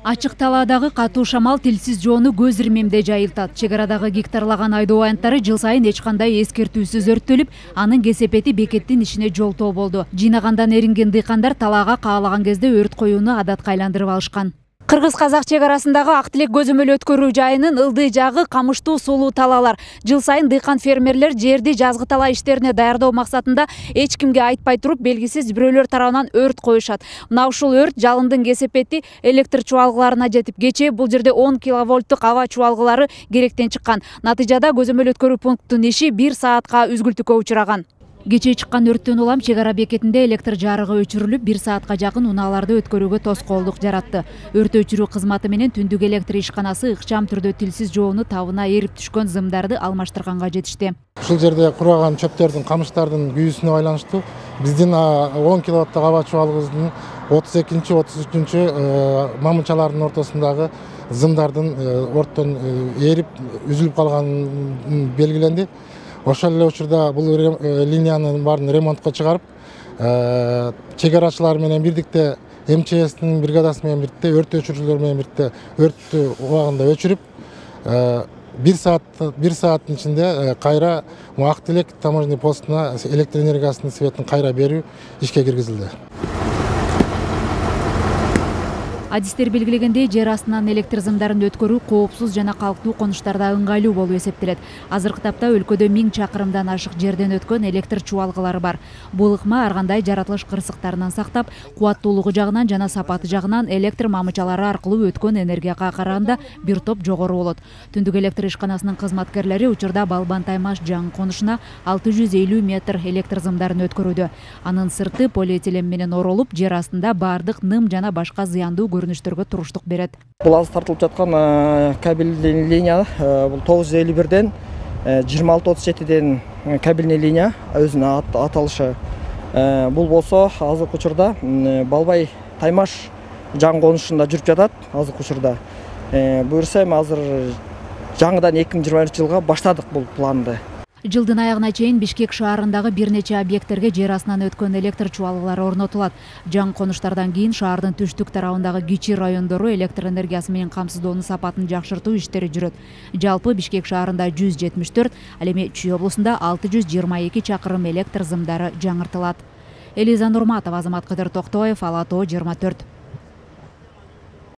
Ачык талаадагы катуу шамал тилсиз жоону көз ирмемде жайылтат. Чек арадагы гектарлаган айдоо аянттары жыл сайын эч кандай эскертүүсүз өрттөлүп, анын кесепети бекеттин ичине жолтоо болду. Жыйнагандан эринген дыйкандар талаага каалаган кезде өрт коюуну адатка айландырып алышкан. Кыргыз-казак чек арасындагы Ак Тилек көзөмөл өткөрүү жайынын ылдый жагы камыштуу сулуу талаалар. Жыл сайын дыйкан фермерлер жерди жазгы тала иштерине даярдоо максатында эч кимге айтпай туруп белгисиз бирөөлөр тарабынан өрт коюшат. Мына ушул өрт жалындын кесепети электр чубалгыларына жетип, кечээ бул жерде 10 киловольттук аба чубалгылары керектен чыккан. Натыйжада көзөмөл өткөрүү пунктунун иши 1 саатка үзгүлтүккө учураган. Кечээ чыккан өрттөн улам чек ара бекетинде электр жарыгы өчүрүлүп, 1 саатка жакын унааларды өткөрүүгө тоскоолдук жаратты. Өрт өчүрүү кызматы менен түндүк электр ишканасы ыкчам түрдө тилсиз жоону табына эрип түшкөн зымдарды алмаштырганга жетишти. Ушул жерде кураган чөптөрдүн, камыштардын күйүүсүнө байланыштуу биздин 10 киловатттык аба чубалгыбыздын 32-33 мамычалардын ортосундагы зымдардын орттон эрип үзүлүп калганы белгиленди. Ошол эле учурда бул линиянын баарын ремонтко чыгарып, чек арачылар менен бирдикте МЧСтин бригадасы менен бирдикте өрт өчүрүүчүлөр менен бирдикте өрттү убагында өчүрүп, 1 сааттын ичинде кайра Ак Тилек таможенный постуна электр энергиясынын светин кайра берүү ишке киргизилди. Адистер белгилегендей, жер астынан электр зымдарын өткөрүү коопсуз жана калктуу конуштарда ыңгайлуу болуп эсептелет. Азыркы тапта өлкөдө 1000 чакырымдан ашык жерден өткөн электр чубалгылары бар. Бул ыкма ар кандай жаратылыш кырсыктарынан сактап, кубаттуулугу жагынан жана сапаты жагынан электр мамычалары аркылуу өткөн энергияга караганда бир топ жогору болот. Түндүк электр ишканасынын кызматкерлери учурда Балбан Таймаш жаңы конушуна 650 метр электр зымдарын өткөрүүдө. Анын сырты полиэтилен менен оролуп, жер астында бардык ным жана башка зыяндуу көрүнүштөргө туруштук берет. Бул азыр тартылып жаткан кабельный линия, бул 951ден 2637ден кабельный линия өзүнүн аталышы. Бул болсо азыркы учурда Балбай Таймаш жаңы конушунда жүрүп жатат азыркы учурда. Буюрса эми азыр жаңыдан 2023 жылга баштадык бул планды. Жылдын аягына чейин Бишкек шаарындагы бир нече объекттерге жер астынан өткөн электр чубалгылары орнотулат. Жаңы конуштардан кийин шаардын түштүк тарабындагы кичи райондору электр энергиясы менен камсыздоонун сапатын жакшыртуу иштери жүрөт. Жалпы Бишкек шаарында 174, ал эми Чүй облусунда 622 чакырым электр зымдары жаңыртылат. Элиза Нурматова, Азамат Кыдыр Токтоев, Ала Тоо 24.